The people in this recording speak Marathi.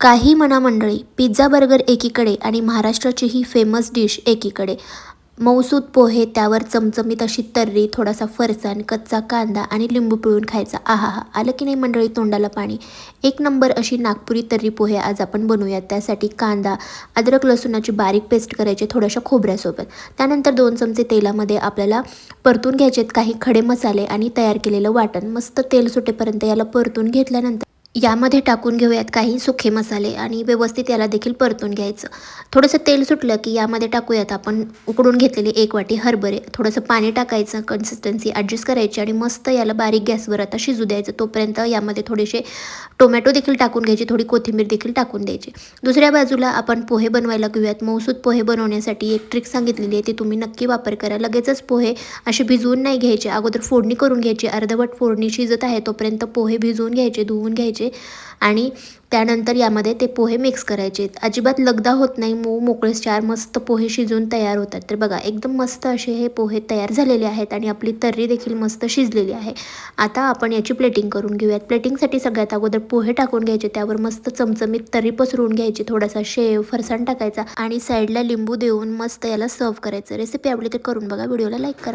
काही म्हणा मंडळी, पिझ्झा बर्गर एकीकडे आणि महाराष्ट्राची ही फेमस डिश एकीकडे. मऊसूत पोहे, त्यावर चमचमीत अशी तर्री, थोडासा फरसाण, कच्चा कांदा आणि लिंबू पिळून खायचा. आहाहा! आलं की नाही मंडळी तोंडाला पाणी. एक नंबर अशी नागपुरी तर्री पोहे आज आपण बनवूयात. त्यासाठी कांदा, अद्रक लसूणाची बारीक पेस्ट करायची थोड्याशा खोबऱ्यासोबत. त्यानंतर 2 चमचे तेलामध्ये आपल्याला परतून घ्यायचेत काही खडे मसाले आणि तयार केलेलं वाटण. मस्त तेल सुटेपर्यंत याला परतून घेतल्यानंतर यामध्ये टाकून घेऊयात काही सुखे मसाले आणि व्यवस्थित याला देखील परतून घ्यायचं. थोडंसं तेल सुटलं की यामध्ये टाकूयात आपण उकडून घेतलेली 1 वाटी हरभरे. थोडंसं पाणी टाकायचं, कन्सिस्टन्सी ॲडजस्ट करायची आणि मस्त याला बारीक गॅसवर आता शिजू द्यायचं. तोपर्यंत यामध्ये थोडेसे टोमॅटो देखील टाकून घ्यायचे, थोडी कोथिंबीर देखील टाकून द्यायची. दुसऱ्या बाजूला आपण पोहे बनवायला घेऊयात. मऊसूत पोहे बनवण्यासाठी एक ट्रिक सांगितलेली आहे, ती तुम्ही नक्की वापर करा. लगेचच पोहे असे भिजवून नाही घ्यायचे, अगोदर फोडणी करून घ्यायची. अर्धवट फोडणी शिजत आहे तोपर्यंत पोहे भिजवून घ्यायचे, धुवून घ्यायचे आणि त्यानंतर यामध्ये ते पोहे मिक्स करायचे. अजिबात लगदा होत नाही, मऊ मोकळे 4 मस्त पोहे शिजून तयार होतात. तर बघा एकदम मस्त असे हे पोहे तयार झालेले आहेत आणि आपली तर्री देखील मस्त शिजलेली आहे. आता आपण याची प्लेटिंग करून घेऊयात. प्लेटिंगसाठी सगळ्यात अगोदर पोहे टाकून घ्यायचे, त्यावर मस्त चमचमीत तर्री पसरवून घ्यायची, थोडासा शेव, फरसाण टाकायचा आणि साईडला लिंबू देऊन मस्त याला सर्व्ह करायचं. रेसिपी आवडली तर करून बघा, व्हिडिओला लाईक करा.